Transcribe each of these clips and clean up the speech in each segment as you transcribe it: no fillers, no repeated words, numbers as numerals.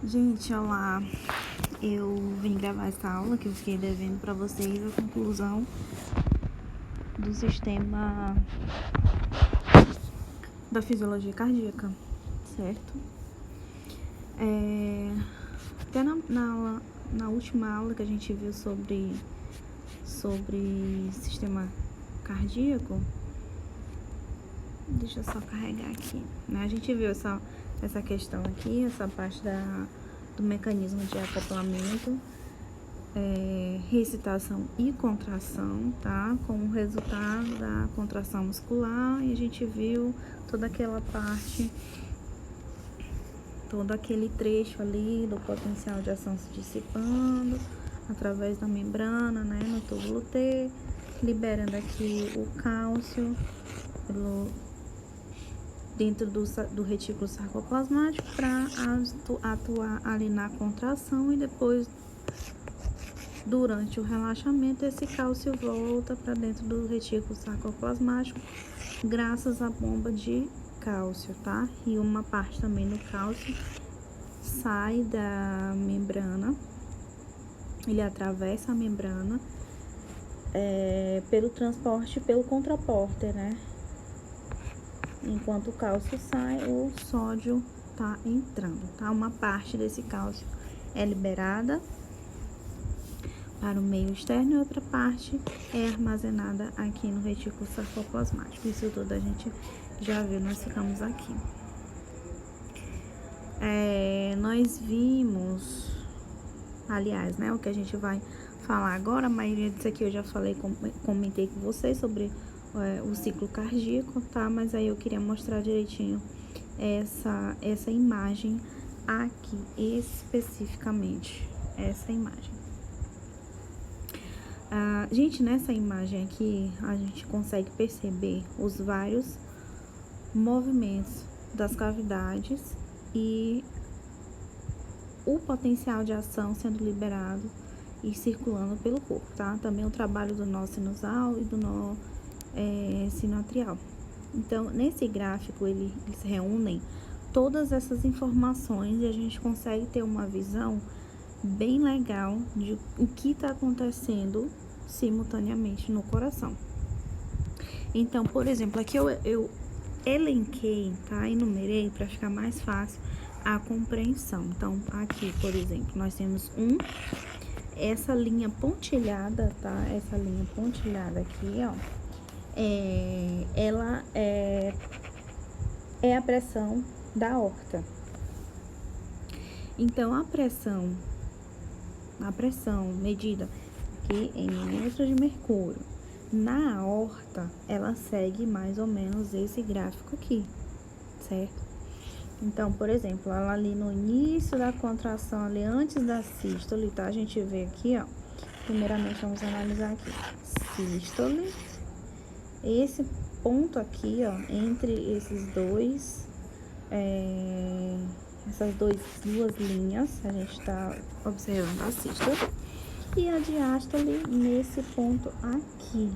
Gente, olá. Eu vim gravar essa aula que eu fiquei devendo para vocês a conclusão do sistema da fisiologia cardíaca, certo? Até na última aula que a gente viu sobre sistema cardíaco, deixa eu só carregar aqui, né? A gente viu essa questão aqui, essa parte do mecanismo de acoplamento, recitação e contração, tá? Como resultado da contração muscular, e a gente viu toda aquela parte, todo aquele trecho ali do potencial de ação se dissipando através da membrana, né, no túbulo T, liberando aqui o cálcio dentro do retículo sarcoplasmático para atuar ali na contração, e depois, durante o relaxamento, esse cálcio volta para dentro do retículo sarcoplasmático graças à bomba de cálcio, tá? E uma parte também do cálcio sai da membrana, ele atravessa a membrana pelo transporte, pelo contrapórter, né? Enquanto o cálcio sai, o sódio tá entrando, tá? Uma parte desse cálcio é liberada para o meio externo e outra parte é armazenada aqui no retículo sarcoplasmático. Isso tudo a gente já viu, nós ficamos aqui. Nós vimos, aliás, né, o que a gente vai falar agora, a maioria disso aqui eu já falei, comentei com vocês sobre o ciclo cardíaco, tá? Mas aí eu queria mostrar direitinho essa imagem aqui, especificamente, essa imagem. Gente, nessa imagem aqui, a gente consegue perceber os vários movimentos das cavidades e o potencial de ação sendo liberado e circulando pelo corpo, tá? Também o trabalho do nó sinusal e do nó sinoatrial. Então, nesse gráfico, eles reúnem todas essas informações e a gente consegue ter uma visão bem legal de o que está acontecendo simultaneamente no coração. Então, por exemplo, aqui eu elenquei, tá? Enumerei para ficar mais fácil a compreensão. Então, aqui, por exemplo, nós temos essa linha pontilhada, tá? Essa linha pontilhada aqui, ó, ela é a pressão da aorta. Então, a pressão medida aqui em milímetros de mercúrio na aorta, ela segue mais ou menos esse gráfico aqui, certo? Então, por exemplo, ela ali no início da contração, ali antes da sístole, tá? A gente vê aqui, ó, primeiramente vamos analisar aqui, sístole, esse ponto aqui, ó, entre esses dois, essas duas linhas, a gente tá observando a sístole, e a diástole nesse ponto aqui,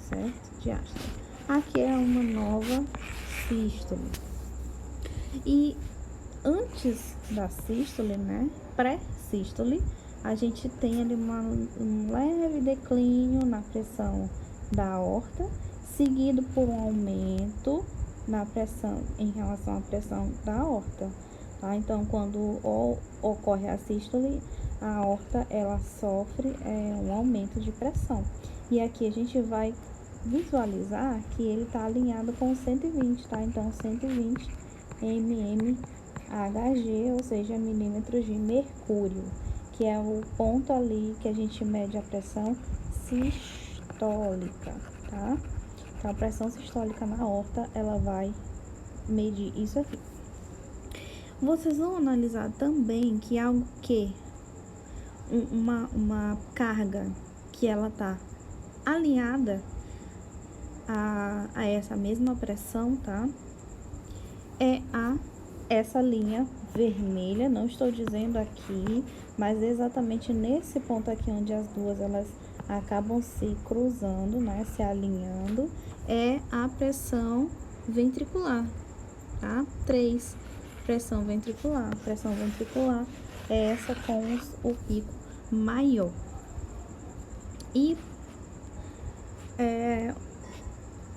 certo? Diástole. Aqui é uma nova sístole. E antes da sístole, né, pré-sístole, a gente tem ali um leve declínio na pressão da aorta, seguido por um aumento na pressão em relação à pressão da aorta, tá? Então, quando ocorre a sístole, a aorta, ela sofre um aumento de pressão. E aqui a gente vai visualizar que ele está alinhado com 120, tá? Então, 120 mmHg, ou seja, milímetros de mercúrio, que é o ponto ali que a gente mede a pressão sistólica, tá? Então, a pressão sistólica na aorta, ela vai medir isso aqui. Vocês vão analisar também que algo que uma carga que ela tá alinhada a essa mesma pressão, tá? É essa linha vermelha, não estou dizendo aqui, mas exatamente nesse ponto aqui onde as duas elas acabam se cruzando, né, se alinhando, é a pressão ventricular, tá? 3, pressão ventricular é essa com o pico maior. E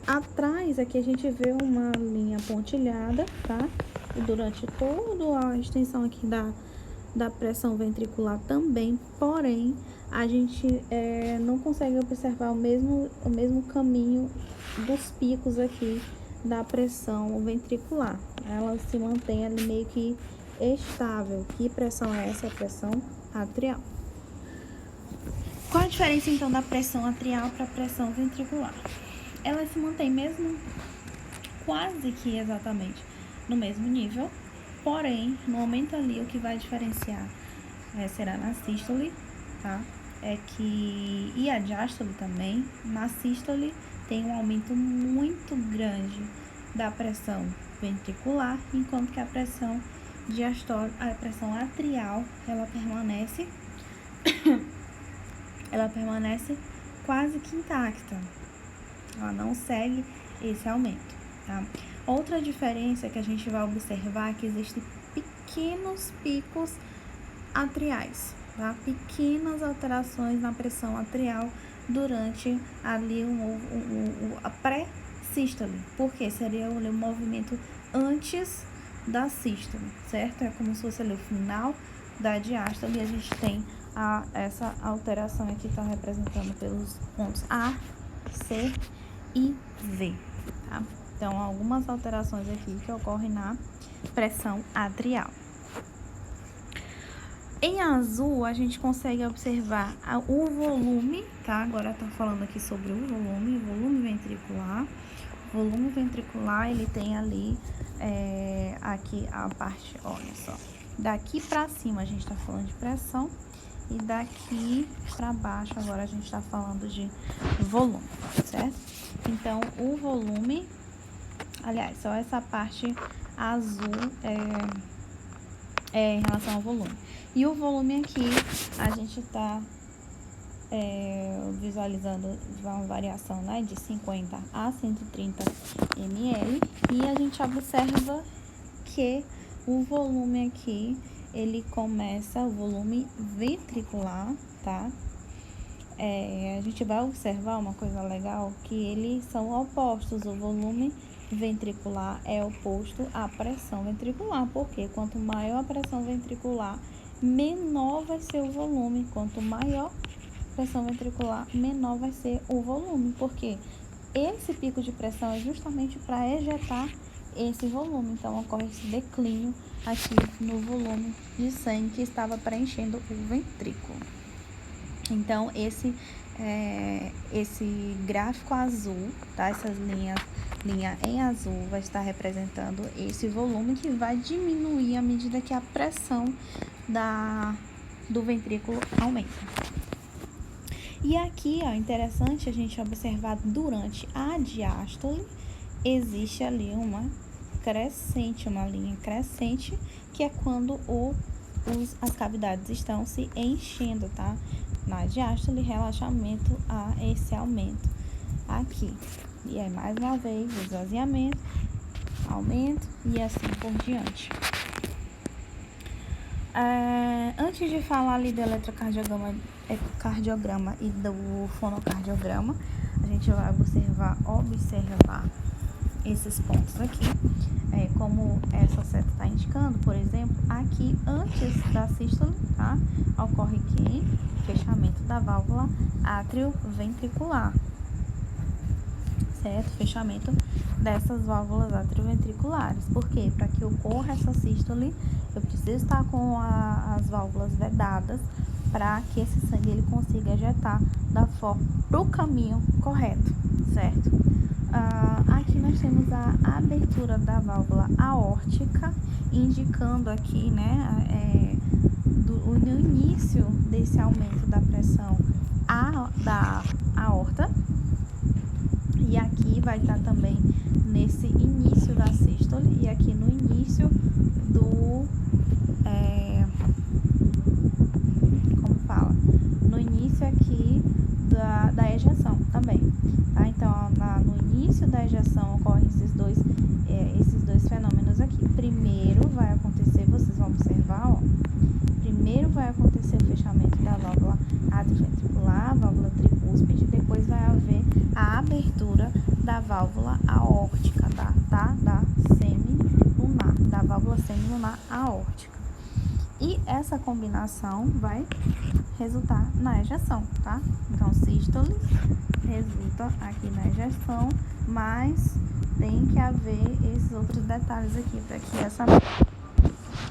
atrás aqui a gente vê uma linha pontilhada, tá? E durante toda a extensão aqui da pressão ventricular também, porém, a gente não consegue observar o mesmo caminho dos picos aqui da pressão ventricular. Ela se mantém ali meio que estável. Que pressão é essa? A pressão atrial. Qual a diferença, então, da pressão atrial para a pressão ventricular? Ela se mantém mesmo quase que exatamente no mesmo nível, porém, no momento ali, o que vai diferenciar será na sístole, tá? E a diástole também. Na sístole tem um aumento muito grande da pressão ventricular, enquanto que a pressão diastólica, a pressão atrial, ela permanece quase que intacta. Ela não segue esse aumento, tá? Outra diferença que a gente vai observar é que existem pequenos picos atriais, tá? Pequenas alterações na pressão atrial durante ali a pré-sístole, porque seria o movimento antes da sístole, certo? É como se fosse ali o final da diástole e a gente tem essa alteração aqui, está representando pelos pontos A, C e V, tá? Então, algumas alterações aqui que ocorrem na pressão atrial. Em azul, a gente consegue observar o volume, tá? Agora tá falando aqui sobre o volume ventricular. O volume ventricular, ele tem ali, aqui a parte, olha só. Daqui pra cima a gente tá falando de pressão e daqui pra baixo agora a gente tá falando de volume, certo? Então, o volume, aliás, só essa parte azul em relação ao volume. E o volume aqui, a gente tá visualizando uma variação, né, de 50 a 130 ml. E a gente observa que o volume aqui, ele começa, o volume ventricular, tá? A gente vai observar uma coisa legal, que eles são opostos. O volume ventricular é oposto à pressão ventricular, porque quanto maior a pressão ventricular, menor vai ser o volume. Quanto maior a pressão ventricular, menor vai ser o volume, porque esse pico de pressão é justamente para ejetar esse volume. Então, ocorre esse declínio aqui no volume de sangue que estava preenchendo o ventrículo. Então, esse gráfico azul, tá? Essas linha em azul vai estar representando esse volume que vai diminuir à medida que a pressão do ventrículo aumenta. E aqui, ó, interessante a gente observar durante a diástole, existe ali uma linha crescente, que é quando as cavidades estão se enchendo, tá? Na diástole, relaxamento a esse aumento aqui. E aí, mais uma vez, esvaziamento, aumento e assim por diante. Antes de falar ali do eletrocardiograma e do fonocardiograma, a gente vai observar esses pontos aqui. Como essa seta está indicando, por exemplo, aqui antes da sístole, tá? Ocorre que fechamento da válvula atrioventricular, certo? Fechamento dessas válvulas atrioventriculares. Por quê? Para que ocorra essa sístole, eu preciso estar com as válvulas vedadas para que esse sangue ele consiga ejetar pro caminho correto, certo? Aqui nós temos a abertura da válvula aórtica, indicando aqui, né, no início desse aumento da pressão da aorta. E aqui vai estar também nesse início da sístole e aqui no início no início aqui da ejeção também, tá? Então, no início da ejeção ocorrem esses dois fenômenos aqui. Primeiro vai acontecer, vocês vão observar, ó, primeiro vai acontecer o fechamento da válvula atrioventricular, válvula tricúspide, depois vai haver a abertura da válvula aórtica, da semilunar, da válvula semilunar aórtica. E essa combinação vai resultar na ejeção, tá? Então, sístole resulta aqui na ejeção, mas tem que haver esses outros detalhes aqui para que essa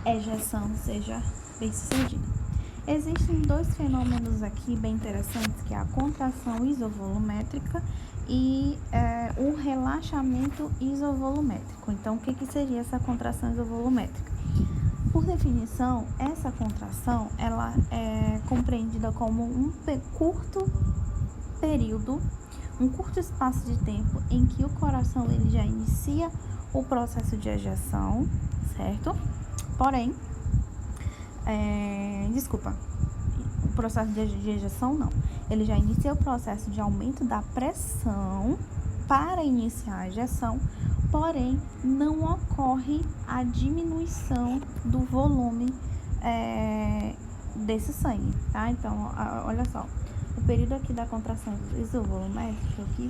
ejeção seja bem sucedida. Existem dois fenômenos aqui bem interessantes, que é a contração isovolumétrica e o relaxamento isovolumétrico. Então, o que seria essa contração isovolumétrica? Por definição, essa contração ela é compreendida como um curto período, um curto espaço de tempo em que o coração ele já inicia o processo de ejeção, certo? Porém, o processo de ejeção não. Ele já inicia o processo de aumento da pressão para iniciar a ejeção, porém não ocorre a diminuição do volume desse sangue, tá? Então, olha só, o período aqui da contração isovolumétrica aqui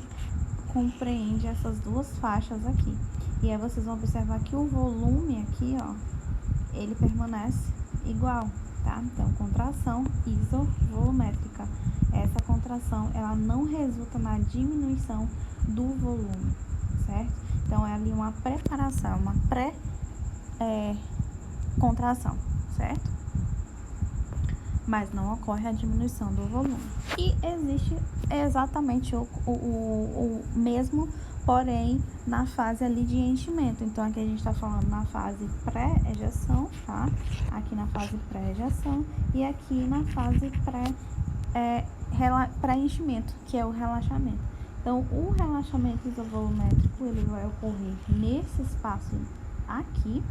compreende essas duas faixas aqui. E aí vocês vão observar que o volume aqui, ó, ele permanece igual, tá? Então, contração isovolumétrica. Essa contração, ela não resulta na diminuição do volume, certo? Então, é ali uma preparação, uma pré-contração, certo? Mas não ocorre a diminuição do volume. E existe exatamente o mesmo, porém, na fase ali de enchimento. Então, aqui a gente está falando na fase pré-ejeção, tá? Aqui na fase pré-ejeção e aqui na fase pré-enchimento, que é o relaxamento. Então, o relaxamento isovolumétrico, ele vai ocorrer nesse espaço aqui,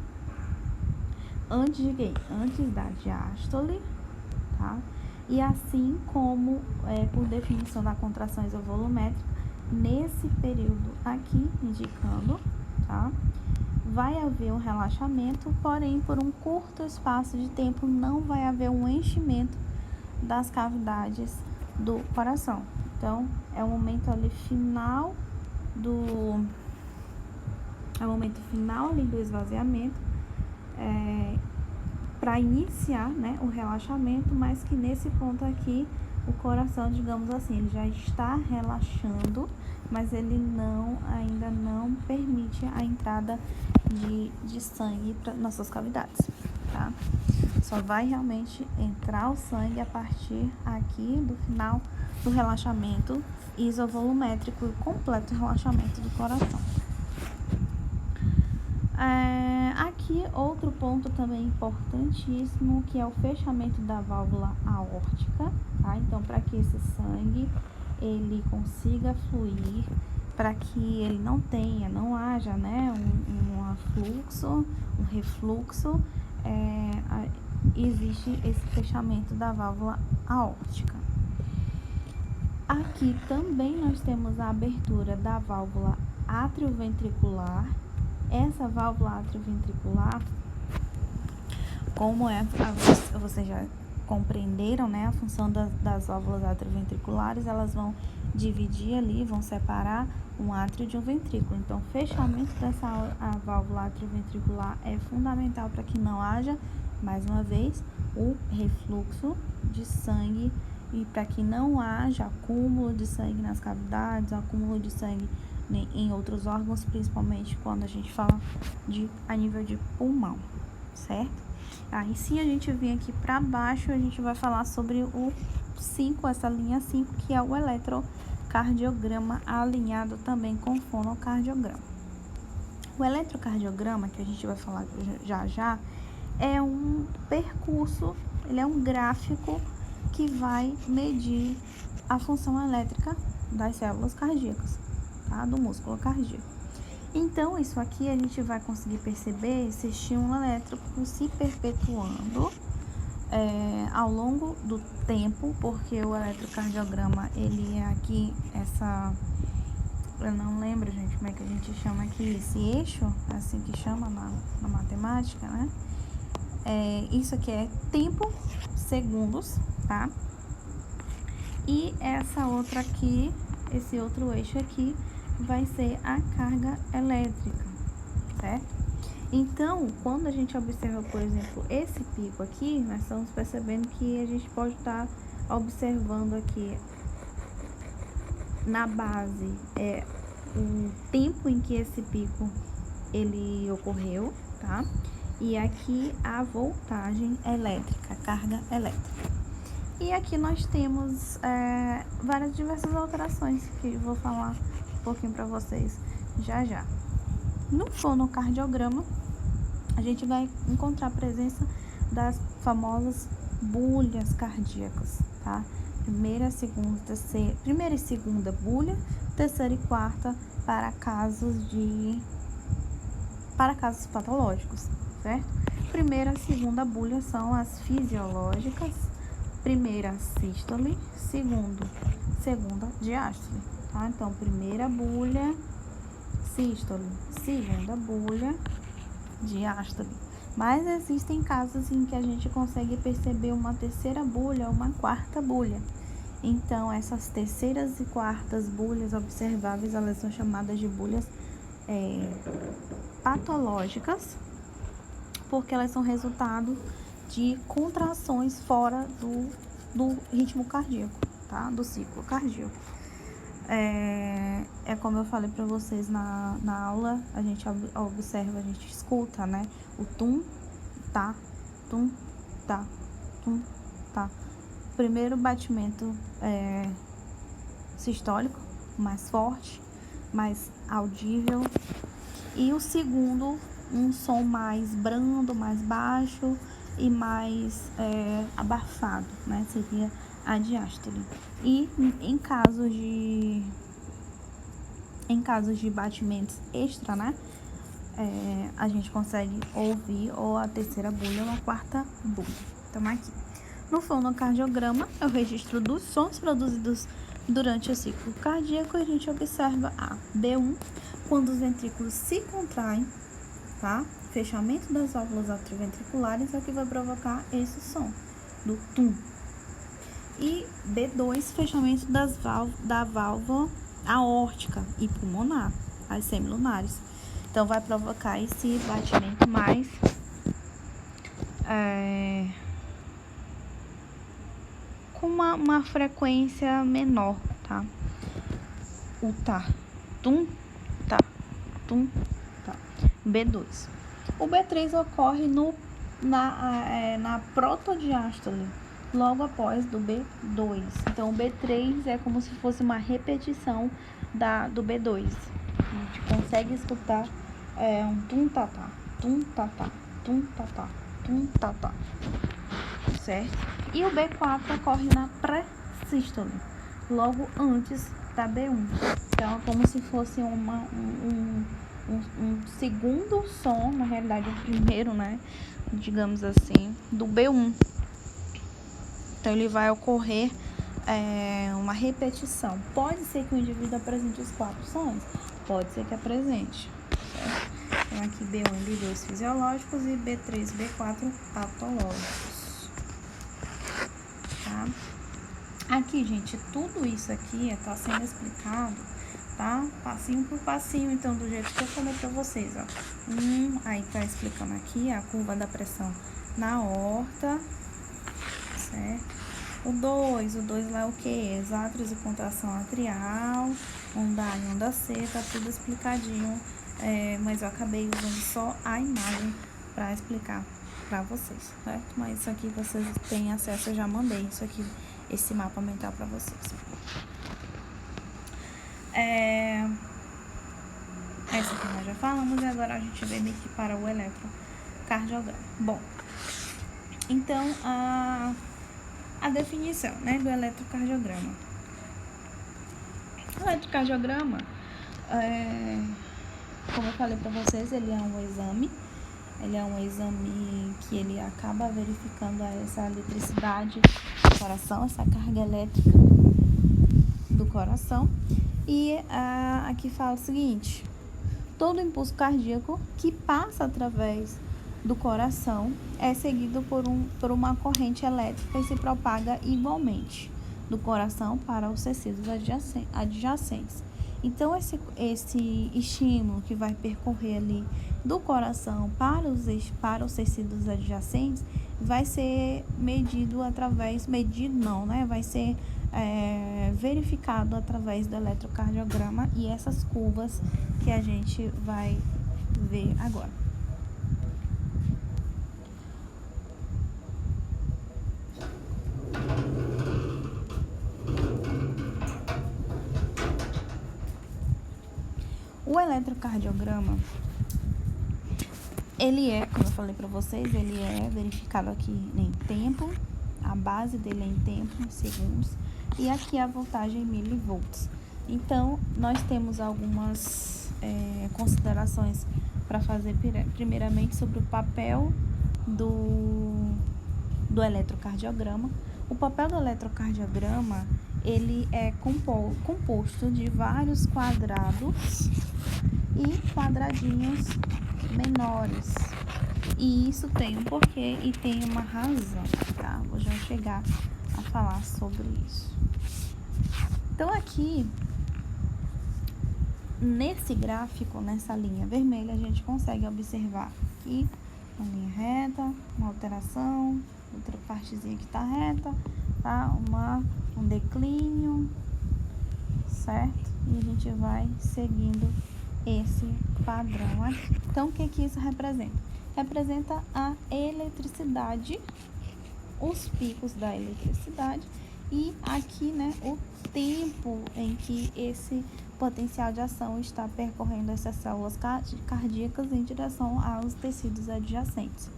antes de quê? Antes da diástole, tá? E assim como, por definição da contração isovolumétrica, nesse período aqui, indicando, tá? Vai haver um relaxamento, porém, por um curto espaço de tempo, não vai haver um enchimento das cavidades do coração. Então, é o momento ali final do esvaziamento, para iniciar, né, o relaxamento, mas que nesse ponto aqui, o coração, digamos assim, ele já está relaxando, mas ele ainda não permite a entrada de sangue para nossas cavidades, tá? Só vai realmente entrar o sangue a partir aqui do final do relaxamento isovolumétrico e completo relaxamento do coração. Aqui outro ponto também importantíssimo, que é o fechamento da válvula aórtica, tá? Então, para que esse sangue ele consiga fluir, para que ele não haja, né, um refluxo, existe esse fechamento da válvula aórtica. Aqui também nós temos a abertura da válvula atrioventricular. Essa válvula atrioventricular, como vocês já compreenderam, né, a função das válvulas atrioventriculares, elas vão dividir ali, vão separar um átrio de um ventrículo. Então, o fechamento dessa válvula atrioventricular é fundamental para que não haja, mais uma vez, o refluxo de sangue e para que não haja acúmulo de sangue nas cavidades, acúmulo de sangue em outros órgãos, principalmente quando a gente fala a nível de pulmão, certo? Aí sim a gente vem aqui para baixo, a gente vai falar sobre o 5, essa linha 5, que é o eletrocardiograma alinhado também com o fonocardiograma. O eletrocardiograma, que a gente vai falar já, é um percurso, ele é um gráfico que vai medir a função elétrica das células cardíacas, tá? Do músculo cardíaco. Então, isso aqui a gente vai conseguir perceber esse estímulo elétrico se perpetuando ao longo do tempo, porque o eletrocardiograma, ele é aqui, eu não lembro, gente, como é que a gente chama aqui, esse eixo, assim que chama na matemática, né? Isso aqui é tempo, segundos, tá? E essa outra aqui, esse outro eixo aqui, vai ser a carga elétrica, certo? Então, quando a gente observa, por exemplo, esse pico aqui, nós estamos percebendo que a gente pode estar observando aqui na base o tempo em que esse pico ele ocorreu, tá? E aqui a voltagem elétrica, a carga elétrica. E aqui nós temos várias diversas alterações que eu vou falar um pouquinho para vocês já. No fonocardiograma, a gente vai encontrar a presença das famosas bulhas cardíacas, tá? Primeira e segunda bulha, terceira e quarta para casos patológicos, certo? Primeira e segunda bulha são as fisiológicas. Primeira sístole, segunda diástole, tá? Então, primeira bulha, sístole, segunda bulha, diástole. Mas existem casos em que a gente consegue perceber uma terceira bulha, uma quarta bulha. Então, essas terceiras e quartas bulhas observáveis, elas são chamadas de bulhas patológicas, porque elas são resultado de contrações fora do ritmo cardíaco, tá? Do ciclo cardíaco. Como eu falei para vocês na aula, a gente observa, a gente escuta, né? O tum, tá, tum, tá, tum, tá. Primeiro batimento sistólico, mais forte, mais audível. E o segundo, um som mais brando, mais baixo e mais abafado, né? Seria a diástole. E em casos de batimentos extra, né? A gente consegue ouvir ou a terceira bulha ou a quarta bulha. Então, aqui. No fonocardiograma, é o registro dos sons produzidos durante o ciclo cardíaco. A gente observa a B1, quando os ventrículos se contraem, tá? Fechamento das válvulas atrioventriculares é o que vai provocar esse som do tum. E B2, fechamento da válvula aórtica e pulmonar, as semilunares. Então, vai provocar esse batimento mais com uma frequência menor, tá? O tá, tum, tá, tum, tá. B2. O B3 ocorre na protodiástole, logo após do B2. Então, o B3 é como se fosse uma repetição do B2. A gente consegue escutar um tum-tatá, tum-tatá, tum-tatá, tum-tatá, certo? E o B4 ocorre na pré-sístole, logo antes da B1. Então, é como se fosse um segundo som, na realidade, o primeiro, né? Digamos assim, do B1. Então, ele vai ocorrer uma repetição. Pode ser que o indivíduo apresente os 4 sons? Pode ser que apresente. Certo? Então, aqui B1 e B2 fisiológicos e B3 e B4 patológicos. Tá? Aqui, gente, tudo isso aqui está sendo explicado, tá? Passinho por passinho, então, do jeito que eu falei pra vocês, ó. Aí tá explicando aqui a curva da pressão na aorta, certo? O 2 lá é o que? Exátrios e contração atrial, onda A e onda C, tá tudo explicadinho, mas eu acabei usando só a imagem para explicar para vocês, certo? Mas isso aqui vocês têm acesso, eu já mandei isso aqui, esse mapa mental para vocês. Essa aqui nós já falamos, e agora a gente vem aqui para o eletrocardiograma. Bom, então a definição, né, do eletrocardiograma. O eletrocardiograma, como eu falei para vocês, ele é um exame que ele acaba verificando essa eletricidade do coração, essa carga elétrica do coração. E aqui fala o seguinte: todo impulso cardíaco que passa através do coração é seguido por uma corrente elétrica e se propaga igualmente do coração para os tecidos adjacentes. Então, esse estímulo que vai percorrer ali do coração para os tecidos adjacentes vai ser vai ser verificado através do eletrocardiograma e essas curvas que a gente vai ver agora. O eletrocardiograma, ele como eu falei para vocês, ele é verificado aqui em tempo, a base dele é em tempo, em segundos, e aqui a voltagem em milivolts. Então, nós temos algumas considerações para fazer primeiramente sobre o papel do eletrocardiograma. O papel do eletrocardiograma, ele é composto de vários quadrados e quadradinhos menores. E isso tem um porquê e tem uma razão, tá? Vou já chegar a falar sobre isso. Então, aqui, nesse gráfico, nessa linha vermelha, a gente consegue observar aqui uma linha reta, uma alteração, outra partezinha que está reta, tá? Um declínio, certo? E a gente vai seguindo esse padrão aqui. Então, o que isso representa? Representa a eletricidade, os picos da eletricidade e aqui, né, o tempo em que esse potencial de ação está percorrendo essas células cardíacas em direção aos tecidos adjacentes.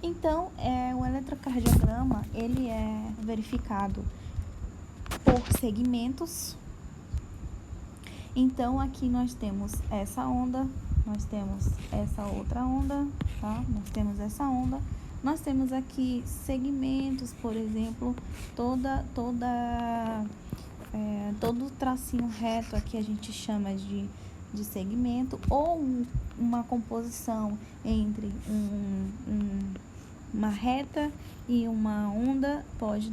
Então, o eletrocardiograma, ele é verificado por segmentos. Então, aqui nós temos essa onda, nós temos essa outra onda, tá? Nós temos essa onda. Nós temos aqui segmentos, por exemplo, todo o tracinho reto aqui a gente chama de segmento, ou uma composição entre uma reta e uma onda pode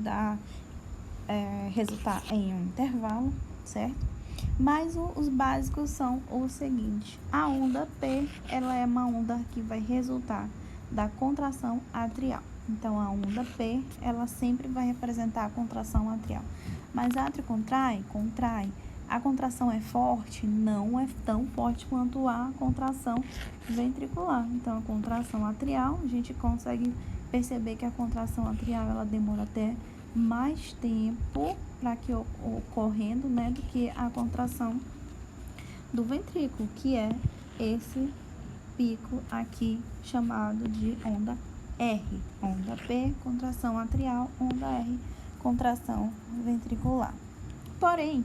resultar em um intervalo, certo? Mas os básicos são o seguinte: a onda P, ela é uma onda que vai resultar da contração atrial. Então, a onda P, ela sempre vai representar a contração atrial. Mas a atrio contrai. A contração é forte? Não é tão forte quanto a contração ventricular. Então, a contração atrial, a gente consegue perceber que a contração atrial, ela demora até mais tempo para que ocorrendo, né, do que a contração do ventrículo, que é esse pico aqui chamado de onda R. Onda P, contração atrial, onda R, contração ventricular. Porém,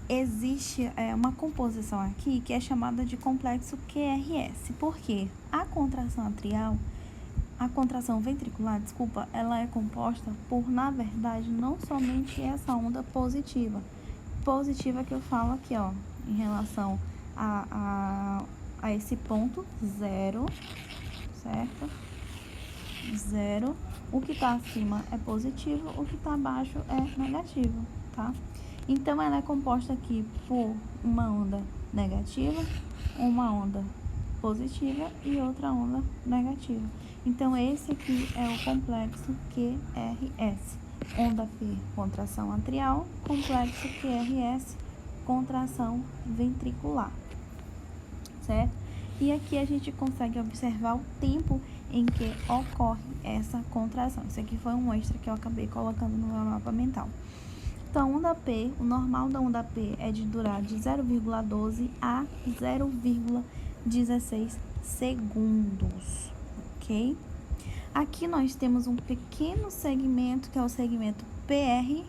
existe uma composição aqui que é chamada de complexo QRS. Por quê? A contração ventricular, ela é composta por, na verdade, não somente essa onda positiva que eu falo aqui, ó, em relação a esse ponto zero, certo? Zero. O que está acima é positivo, o que está abaixo é negativo, tá? Então, ela é composta aqui por uma onda negativa, uma onda positiva e outra onda negativa. Então, esse aqui é o complexo QRS. Onda P, contração atrial, complexo QRS, contração ventricular, certo? E aqui a gente consegue observar o tempo em que ocorre essa contração. Isso aqui foi um extra que eu acabei colocando no meu mapa mental. Então, onda P, o normal da onda P é de durar de 0,12 a 0,16 segundos, ok? Aqui nós temos um pequeno segmento, que é o segmento PR,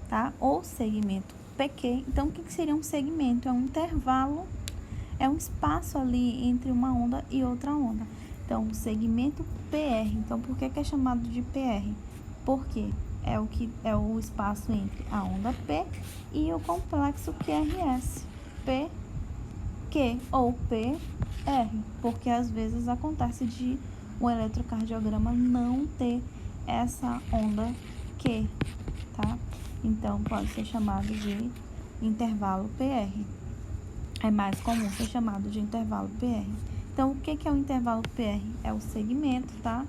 tá? Ou segmento PQ. Então, o que seria um segmento? É um intervalo, é um espaço ali entre uma onda e outra onda. Então, o segmento PR. Então, por que é chamado de PR? Porque é o espaço entre a onda P e o complexo QRS. P, Q ou PR, porque às vezes acontece de o eletrocardiograma não ter essa onda Q, tá? Então, pode ser chamado de intervalo PR. É mais comum ser chamado de intervalo PR. Então, o que é o intervalo PR? É o segmento, tá?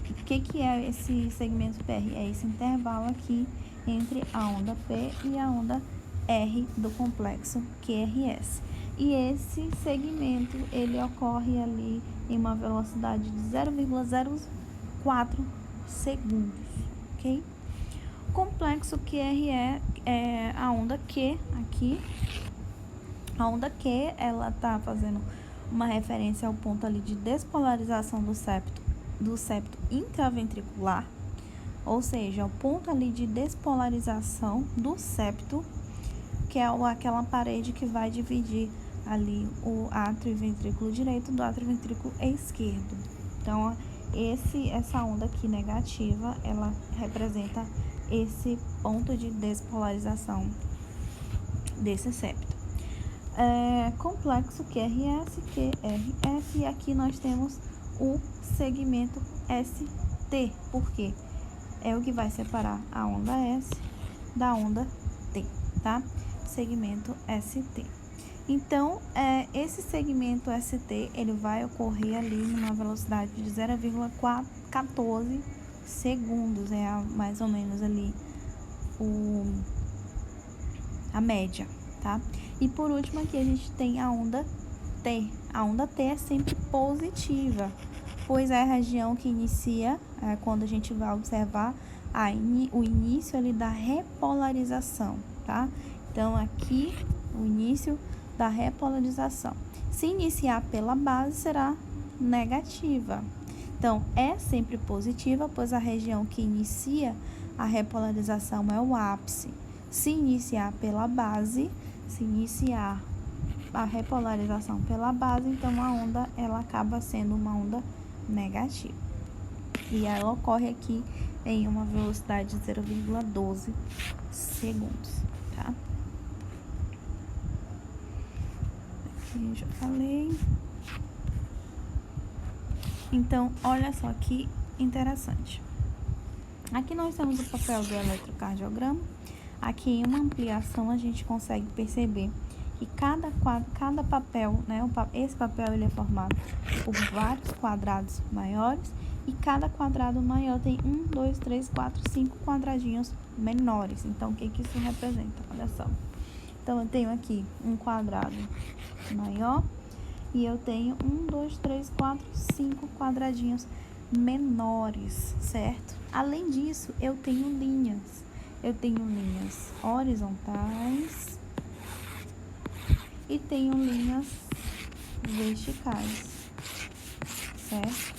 O que é esse segmento PR? É esse intervalo aqui entre a onda P e a onda R do complexo QRS. E esse segmento, ele ocorre ali em uma velocidade de 0,04 segundos, ok? O complexo QRE é a onda Q aqui. A onda Q, ela tá fazendo uma referência ao ponto ali de despolarização do septo intraventricular, ou seja, o ponto ali de despolarização do septo, que é aquela parede que vai dividir ali o átrio ventrículo direito do átrio ventrículo esquerdo. Então, essa onda aqui negativa, ela representa esse ponto de despolarização desse septo. Complexo QRS, QRS, e aqui nós temos o segmento ST, porque é o que vai separar a onda S da onda T, tá? Segmento ST. Então, esse segmento ST, ele vai ocorrer ali numa velocidade de 0,14 segundos, mais ou menos ali a média, tá? E por último aqui a gente tem a onda T. A onda T é sempre positiva, pois é a região que inicia, quando a gente vai observar o início ali da repolarização, tá? Então, aqui, o início da repolarização. Se iniciar pela base, será negativa. Então, é sempre positiva, pois a região que inicia a repolarização é o ápice. Se iniciar pela base, se iniciar a repolarização pela base, então a onda, ela acaba sendo uma onda negativa. E ela ocorre aqui em uma velocidade de 0,12 segundos, tá? Aqui eu já falei. Então, olha só que interessante. Aqui nós temos o papel do eletrocardiograma. Aqui em uma ampliação a gente consegue perceber que cada papel, né, esse papel ele é formado por vários quadrados maiores e cada quadrado maior tem 1, 2, 3, 4, 5 quadradinhos menores. Então, o que isso representa? Olha só. Então, eu tenho aqui um quadrado maior e eu tenho 1, 2, 3, 4, 5 quadradinhos menores, certo? Além disso, eu tenho linhas. Eu tenho linhas horizontais e tenho linhas verticais, certo?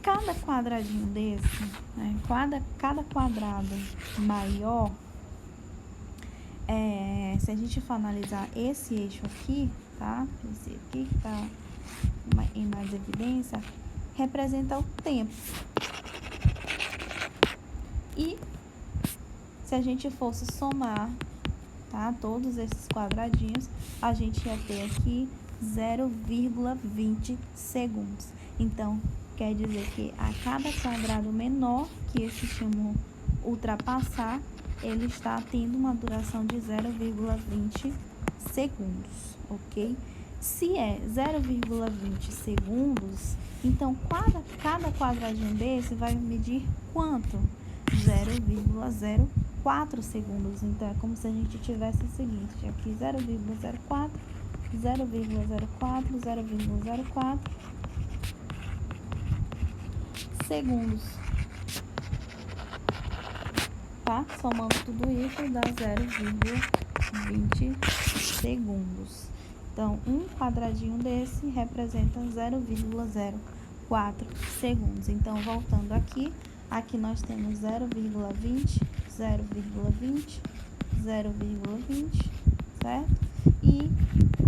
Cada quadradinho desse, né, cada quadrado maior, se a gente for analisar esse eixo aqui, tá? Esse aqui que tá em mais evidência, representa o tempo. E se a gente fosse somar, tá, todos esses quadradinhos, a gente ia ter aqui 0,20 segundos. Então, quer dizer que a cada quadrado menor que esse estímulo ultrapassar, ele está tendo uma duração de 0,20 segundos, ok? Se é 0,20 segundos, então cada quadradinho desse vai medir quanto? 0,04 segundos. Então, é como se a gente tivesse o seguinte, aqui 0,04, 0,04, 0,04 segundos, tá? Somando tudo isso dá 0,20 segundos. Então, um quadradinho desse representa 0,04 segundos. Então, voltando aqui nós temos 0,20, 0,20, 0,20, certo? E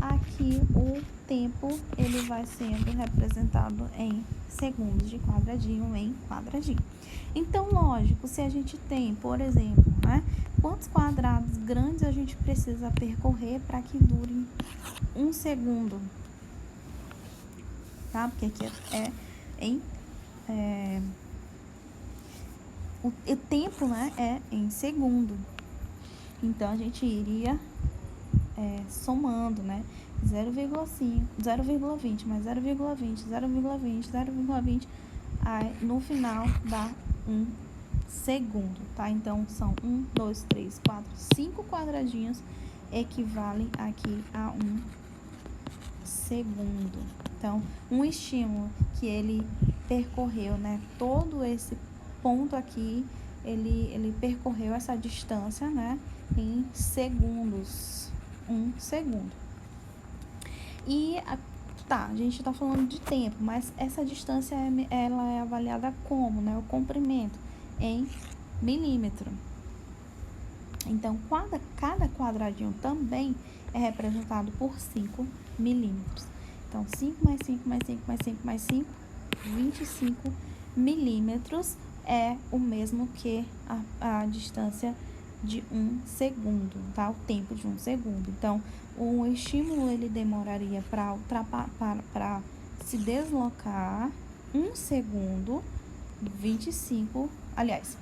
aqui o tempo, ele vai sendo representado em segundos, de quadradinho em quadradinho. Então, lógico, se a gente tem, por exemplo, né, quantos quadrados grandes a gente precisa percorrer para que dure 1 segundo, tá? Porque aqui o tempo, né, é em segundo. Então, a gente iria somando, né? 0,5, 0,20 mais 0,20, 0,20, 0,20, aí no final dá 1 segundo, tá? Então, são 1, 2, 3, 4, 5 quadradinhos equivalem aqui a 1 segundo. Então, um estímulo que ele percorreu, né, todo esse ponto aqui, ele percorreu essa distância, né, em segundos, 1 segundo. E, a gente tá falando de tempo, mas essa distância, ela é avaliada como, né, o comprimento em milímetro. Então, cada quadradinho também é representado por 5 milímetros. Então, 5 mais 5 mais 5 mais 5 mais 5, 25 milímetros é o mesmo que a distância de 1 segundo, tá? O tempo de 1 segundo. Então, o estímulo, ele demoraria para se deslocar 1 segundo, 25, aliás,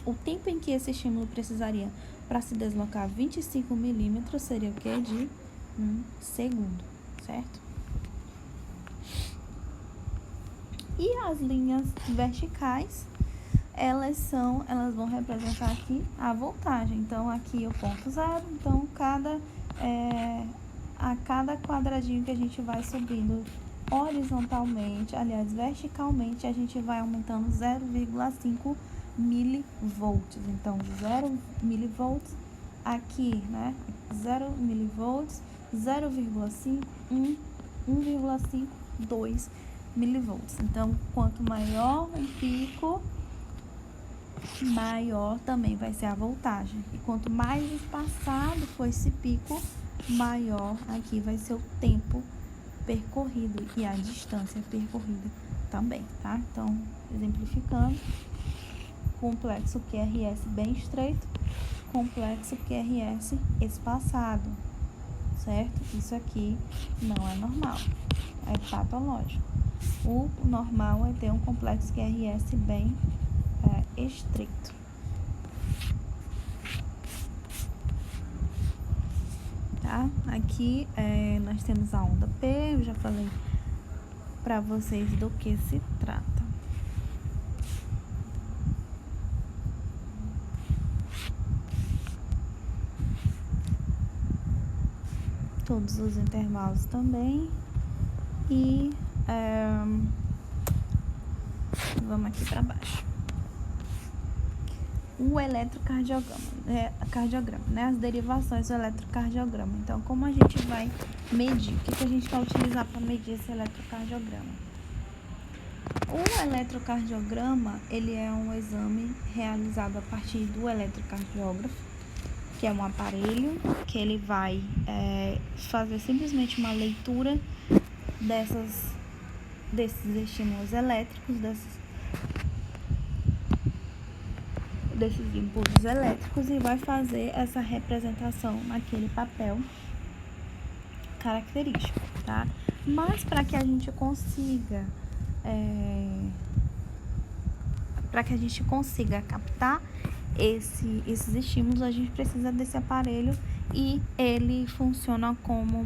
o tempo em que esse estímulo precisaria para se deslocar 25 milímetros seria o quê? De 1 segundo, certo? E as linhas verticais, elas vão representar aqui a voltagem. Então, aqui é o ponto zero. Então, a cada quadradinho que a gente vai subindo horizontalmente, aliás, verticalmente, a gente vai aumentando 0,5 milivolts. Então, 0 milivolts aqui, né? 0 milivolts, 0,5, 1, 1,5, 2 milivolts. Então, quanto maior o pico, maior também vai ser a voltagem. E quanto mais espaçado for esse pico, maior aqui vai ser o tempo percorrido e a distância percorrida também, tá? Então, exemplificando, complexo QRS bem estreito, complexo QRS espaçado, certo? Isso aqui não é normal, é patológico. O normal é ter um complexo QRS bem estreito. Tá? Aqui nós temos a onda P, eu já falei para vocês do que se trata. Todos os intervalos também. E vamos aqui para baixo. O eletrocardiograma, né? As derivações do eletrocardiograma. Então, como a gente vai medir? O que a gente vai utilizar para medir esse eletrocardiograma? O eletrocardiograma, ele é um exame realizado a partir do eletrocardiógrafo, que é um aparelho que ele vai fazer simplesmente uma leitura desses estímulos elétricos, desses impulsos elétricos, e vai fazer essa representação naquele papel característico, tá? Mas para que a gente consiga captar esses estímulos, a gente precisa desse aparelho, e ele funciona como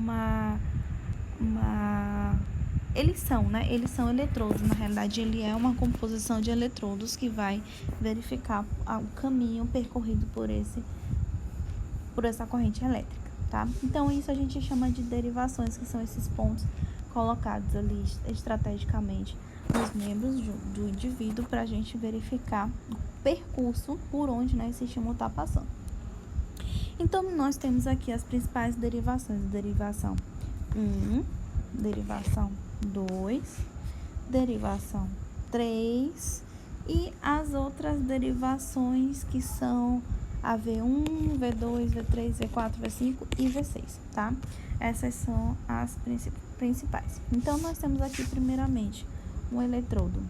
eles são eletrodos. Na realidade, ele é uma composição de eletrodos que vai verificar o caminho percorrido por essa corrente elétrica, tá? Então, isso a gente chama de derivações, que são esses pontos colocados ali estrategicamente nos membros do indivíduo para a gente verificar o percurso por onde, né, esse estímulo está passando. Então, nós temos aqui as principais derivações: derivação 1, derivação 2, derivação 3 e as outras derivações, que são a V1, V2, V3, V4, V5 e V6, tá? Essas são as principais. Então, nós temos aqui, primeiramente, um eletrodo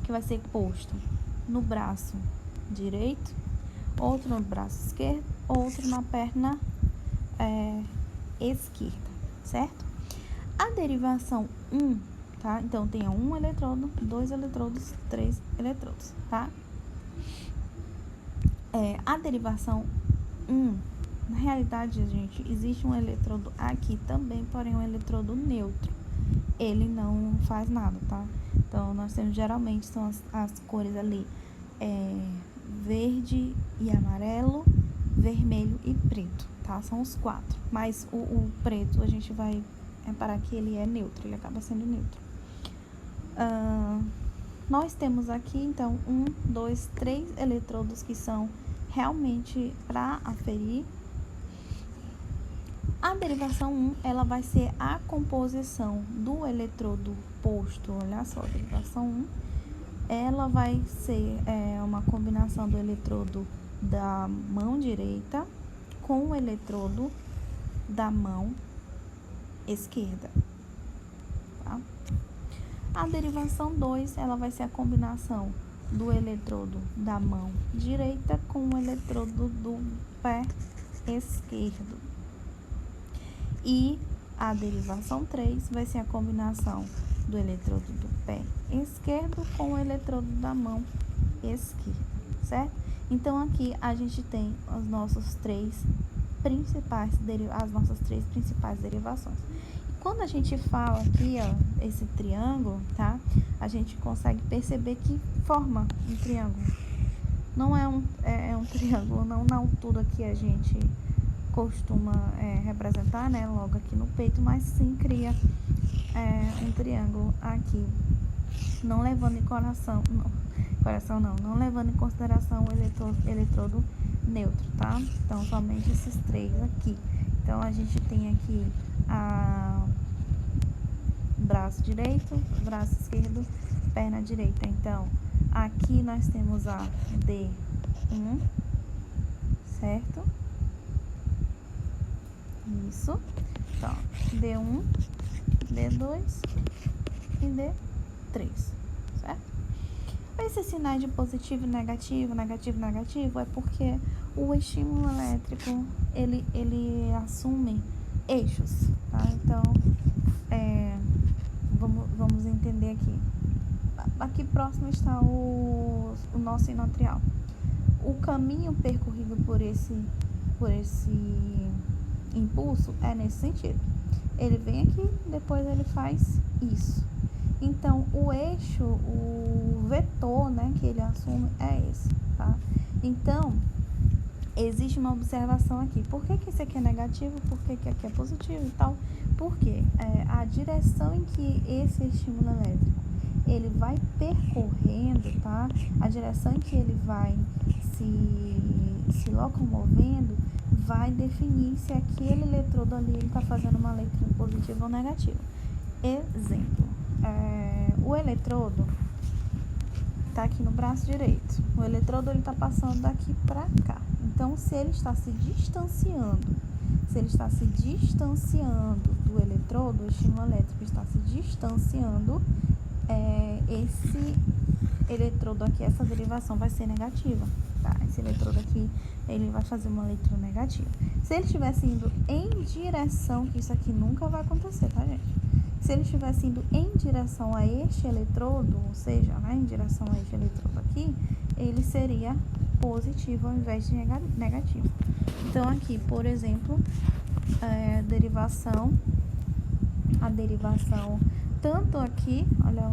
que vai ser posto no braço direito, outro no braço esquerdo, outro na perna esquerda, certo? A derivação 1, tá? Então, tem um eletrodo, 2 eletrodos, 3 eletrodos, tá? A derivação 1, na realidade, gente, existe um eletrodo aqui também, porém um eletrodo neutro. Ele não faz nada, tá? Então, nós temos, geralmente, são as cores ali, verde e amarelo, vermelho e preto, tá? São os 4. Mas o preto, a gente vai reparar que ele é neutro, ele acaba sendo neutro. Nós temos aqui, então, 1, 2, 3 eletrodos que são realmente para aferir. A derivação 1, ela vai ser a composição do eletrodo posto. Olha só, a derivação 1, ela vai ser uma combinação do eletrodo da mão direita com o eletrodo da mão esquerda, tá? A derivação 2, ela vai ser a combinação do eletrodo da mão direita com o eletrodo do pé esquerdo. E a derivação 3 vai ser a combinação do eletrodo do pé esquerdo com o eletrodo da mão esquerda, certo? Então, aqui a gente tem as nossas três principais derivações. Quando a gente fala aqui, ó, esse triângulo, tá? A gente consegue perceber que forma um triângulo. Não é um triângulo, não na altura que a gente costuma representar, né? Logo aqui no peito, mas sim cria um triângulo aqui. Não levando em não levando em consideração o eletrodo neutro, tá? Então, somente esses 3 aqui. Então, a gente tem aqui braço direito, braço esquerdo, perna direita. Então, aqui nós temos a D1, certo? Isso. Então, D1, D2 e D3, certo? Esses sinais de positivo e negativo, negativo, negativo, é porque o estímulo elétrico, ele assume eixos, tá? Então, vamos entender aqui. Aqui próximo está o nosso sinoatrial. O caminho percorrido por esse impulso é nesse sentido. Ele vem aqui, depois ele faz isso. Então, o eixo, o vetor, né, que ele assume é esse, tá? Então, existe uma observação aqui. Por que esse aqui é negativo? Por que aqui é positivo e tal? Porque a direção em que esse estímulo elétrico ele vai percorrendo, tá? A direção em que ele vai se locomovendo vai definir se aquele eletrodo ali está fazendo uma leitura positiva ou negativa. Exemplo, o eletrodo está aqui no braço direito. O eletrodo está passando daqui para cá. Então, se ele está se distanciando do eletrodo, o estímulo elétrico está se distanciando, esse eletrodo aqui, essa derivação vai ser negativa, tá? Esse eletrodo aqui, ele vai fazer uma leitura negativa. Se ele estivesse indo em direção, que isso aqui nunca vai acontecer, tá, gente? Se ele estivesse indo em direção a este eletrodo, ou seja, né, em direção a este eletrodo aqui, ele seria positivo ao invés de negativo. Então, aqui, por exemplo, a derivação, tanto aqui,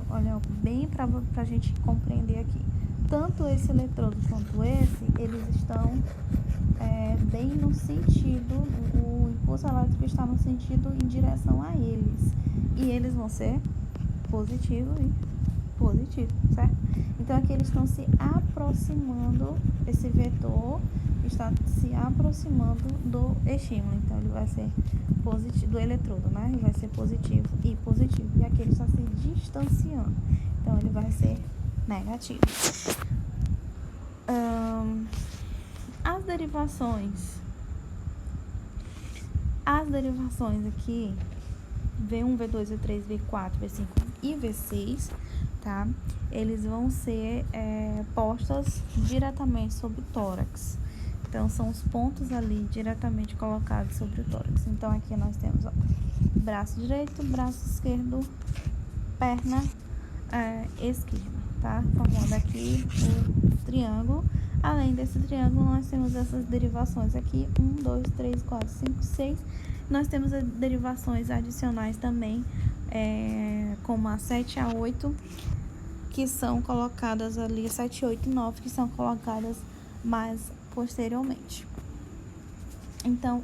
olha bem para a gente compreender aqui, tanto esse eletrodo quanto esse, eles estão bem no sentido, o impulso elétrico está no sentido em direção a eles, e eles vão ser positivo e positivo, certo? Então, aqui eles estão se aproximando, esse vetor está se aproximando do estímulo, então ele vai ser positivo, do eletrodo, né? Ele vai ser positivo e positivo, e aqui ele está se distanciando, então ele vai ser negativo. As derivações aqui, V1, V2, V3, V4, V5 e V6, tá? Eles vão ser postas diretamente sobre o tórax. Então, são os pontos ali diretamente colocados sobre o tórax. Então, aqui nós temos, ó, braço direito, braço esquerdo, perna esquerda, tá? Formando aqui o triângulo. Além desse triângulo, nós temos essas derivações aqui, 1, 2, 3, 4, 5, 6. Nós temos as derivações adicionais também, como a 7 a 8, que são colocadas ali, 7, 8 e 9, que são colocadas mais posteriormente. Então,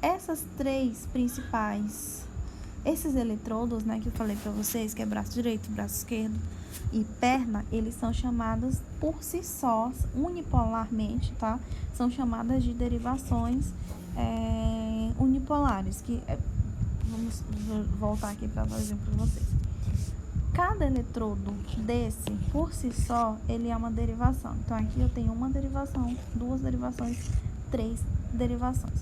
essas três principais, esses eletrodos, né, que eu falei pra vocês, que é braço direito, braço esquerdo e perna, eles são chamados por si só, unipolarmente, tá? São chamadas de derivações unipolares, que vamos voltar aqui para dar exemplo para vocês. Cada eletrodo desse, por si só, ele é uma derivação. Então, aqui eu tenho uma derivação, duas derivações, três derivações.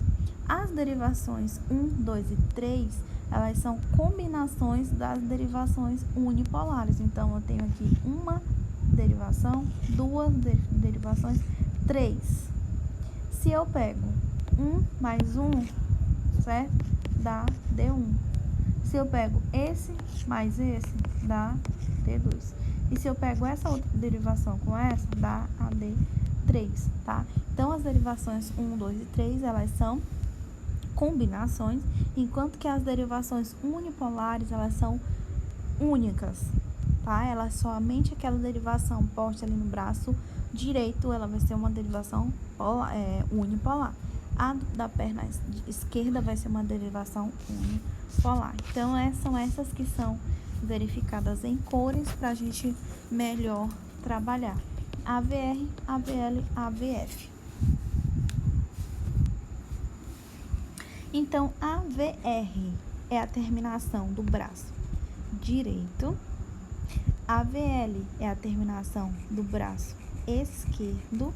As derivações 1, 2 e 3, elas são combinações das derivações unipolares. Então, eu tenho aqui uma derivação, duas derivações, três. Se eu pego 1 mais 1, certo? Dá D1. Se eu pego esse mais esse, dá D2. E se eu pego essa outra derivação com essa, dá a D3, tá? Então, as derivações 1, 2 e 3, elas são combinações, enquanto que as derivações unipolares, elas são únicas, tá? Ela somente aquela derivação posta ali no braço direito, ela vai ser uma derivação unipolar. A da perna esquerda vai ser uma derivação unipolar. Então, são essas que são verificadas em cores para a gente melhor trabalhar. AVR, AVL, AVF. Então, AVR é a terminação do braço direito. AVL é a terminação do braço esquerdo.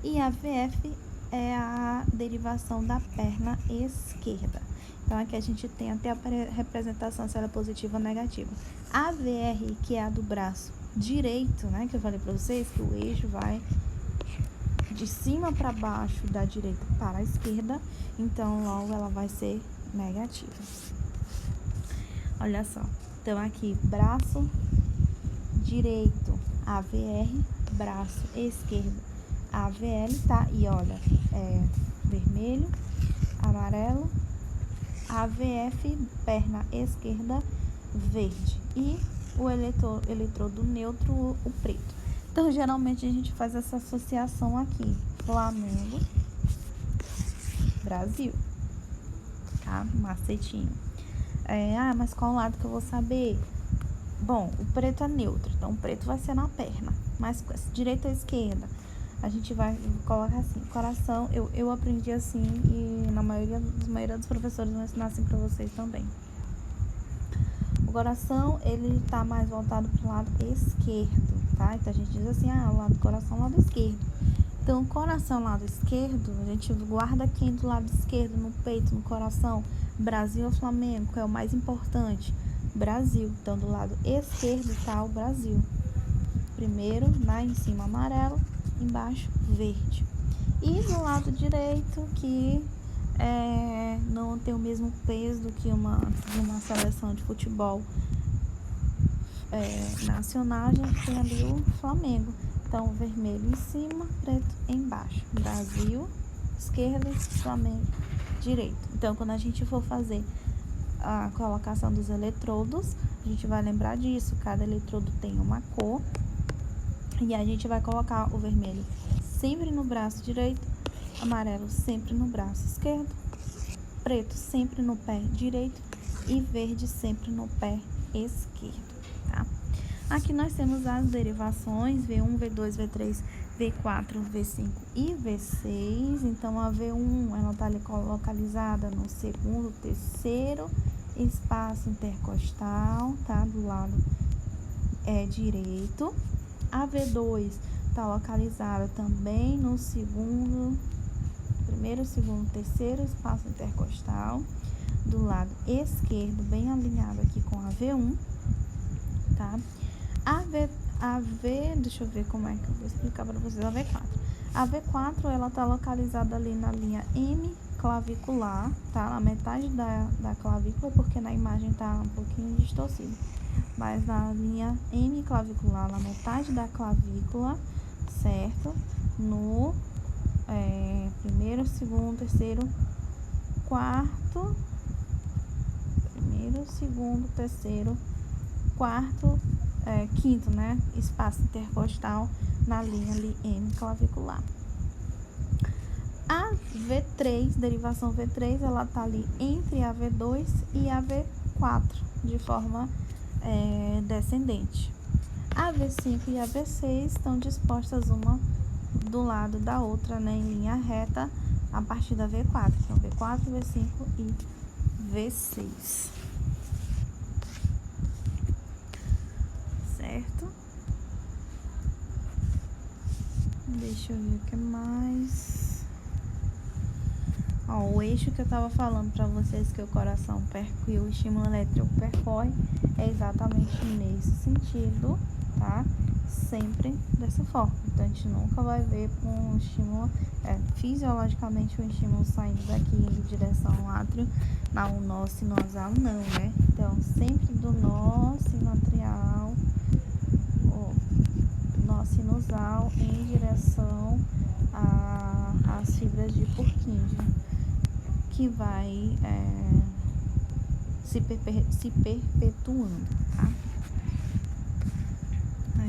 E AVF é a derivação da perna esquerda. Então, aqui a gente tem até a representação se ela é positiva ou negativa. A AVR, que é a do braço direito, né? Que eu falei para vocês que o eixo vai de cima para baixo, da direita para a esquerda. Então, logo ela vai ser negativa. Olha só. Então, aqui, braço direito, AVR, braço esquerdo, AVL, tá? E olha, vermelho, amarelo, AVF, perna esquerda, verde. E o eletrodo neutro, o preto. Então, geralmente, a gente faz essa associação aqui. Flamengo, Brasil. Tá? Macetinho. Mas qual lado que eu vou saber? Bom, o preto é neutro. Então, o preto vai ser na perna. Mas, direita ou esquerda? A gente vai colocar assim, coração, eu aprendi assim e na maioria dos professores vão ensinar assim pra vocês também. O coração, ele tá mais voltado pro lado esquerdo, tá? Então, a gente diz assim, o lado do coração, lado esquerdo. Então, coração, lado esquerdo, a gente guarda aqui do lado esquerdo, no peito, no coração, Brasil ou Flamengo, que é o mais importante? Brasil. Então, do lado esquerdo tá o Brasil. Primeiro, lá em cima, amarelo, embaixo, verde. E do lado direito, que não tem o mesmo peso do que uma seleção de futebol nacional, a gente tem ali o Flamengo. Então, vermelho em cima, preto embaixo. Brasil, esquerda, Flamengo, direito. Então, quando a gente for fazer a colocação dos eletrodos, a gente vai lembrar disso. Cada eletrodo tem uma cor. E a gente vai colocar o vermelho sempre no braço direito, amarelo sempre no braço esquerdo, preto sempre no pé direito e verde sempre no pé esquerdo, tá? Aqui nós temos as derivações V1, V2, V3, V4, V5 e V6. Então, a V1, ela tá ali localizada no segundo, terceiro espaço intercostal, tá? Do lado direito. A V2 está localizada também no primeiro, segundo, terceiro espaço intercostal, do lado esquerdo, bem alinhado aqui com a V1, tá? A A V, deixa eu ver como é que eu vou explicar para vocês a V4. A V4, ela tá localizada ali na linha M clavicular, tá? Na metade da clavícula, porque na imagem tá um pouquinho distorcido. Mas na linha M clavicular, na metade da clavícula, certo? No primeiro, segundo, terceiro, quarto. Primeiro, segundo, terceiro, quarto, quinto, né? Espaço intercostal na linha ali M clavicular. A V3, derivação V3, ela tá ali entre a V2 e a V4, de forma descendente. A V5 e a V6 estão dispostas uma do lado da outra, né, em linha reta, a partir da V4. Então, V4, V5 e V6. Certo? Deixa eu ver o que mais. Ó, o eixo que eu tava falando pra vocês que o coração percorre, o estímulo elétrico percorre, é exatamente nesse sentido, tá? Sempre dessa forma. Então, a gente nunca vai ver um estímulo, fisiologicamente, um estímulo saindo daqui em direção ao átrio, o nó sinusal, não, né? Então, sempre do nó sinoatrial, nó sinusal em direção às fibras de Purkinje, que vai se perpetuando, tá?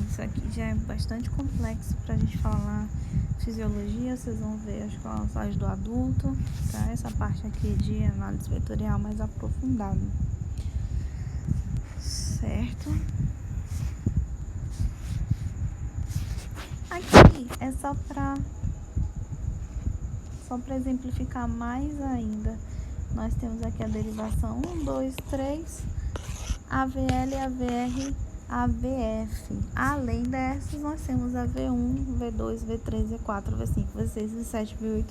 Isso aqui já é bastante complexo pra gente falar fisiologia, vocês vão ver as classes do adulto, tá? Essa parte aqui de análise vetorial mais aprofundada, certo? Aqui é só pra exemplificar mais ainda. Nós temos aqui a derivação 1, 2, 3, AVL, AVR, AVF. Além dessas, nós temos a V1, V2, V3, V4, V5, V6, V7, V8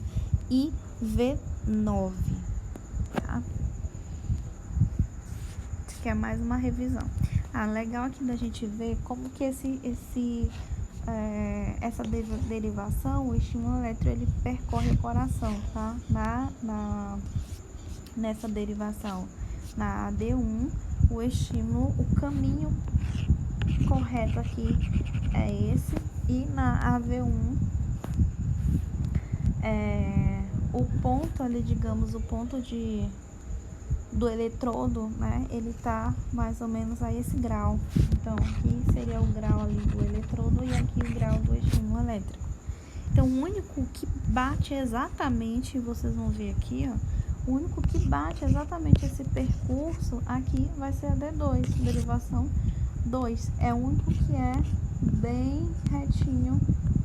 e V9. Tá? Isso aqui é mais uma revisão. Legal aqui da gente ver como que essa derivação, o estímulo elétrico, ele percorre o coração, tá? Nessa derivação, na AD1, o estímulo, o caminho correto aqui é esse, e na AV1, o ponto ali, digamos, o ponto do eletrodo, né, ele tá mais ou menos a esse grau. Então, aqui seria o grau ali do eletrodo e aqui o grau do estímulo elétrico. Então, o único que bate exatamente, vocês vão ver aqui, ó, o único que bate exatamente esse percurso aqui vai ser a D2, derivação 2. É o único que é bem retinho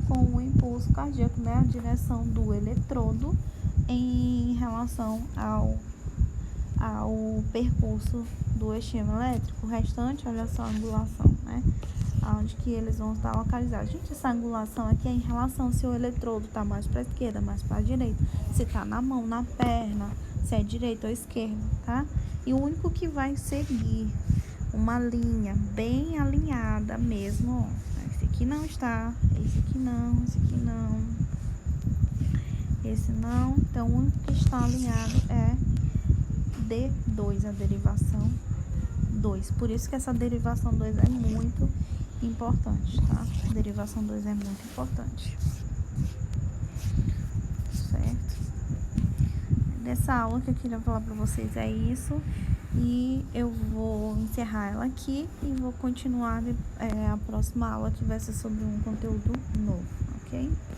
com o impulso cardíaco, né, a direção do eletrodo em relação ao percurso do estímulo elétrico. O restante, olha só a angulação, né? Onde que eles vão estar localizados. Gente, essa angulação aqui é em relação se o eletrodo tá mais para a esquerda, mais para a direita, se tá na mão, na perna, se é direita ou esquerda, tá? E o único que vai seguir uma linha bem alinhada mesmo, ó, esse aqui não está, esse aqui não, esse aqui não, esse não. Então, o único que está alinhado é D2, a derivação 2. Por isso que essa derivação 2 é muito importante, tá? A derivação 2 é muito importante. Certo? Nessa aula que eu queria falar para vocês é isso. E eu vou encerrar ela aqui e vou continuar a próxima aula, que vai ser sobre um conteúdo novo, ok?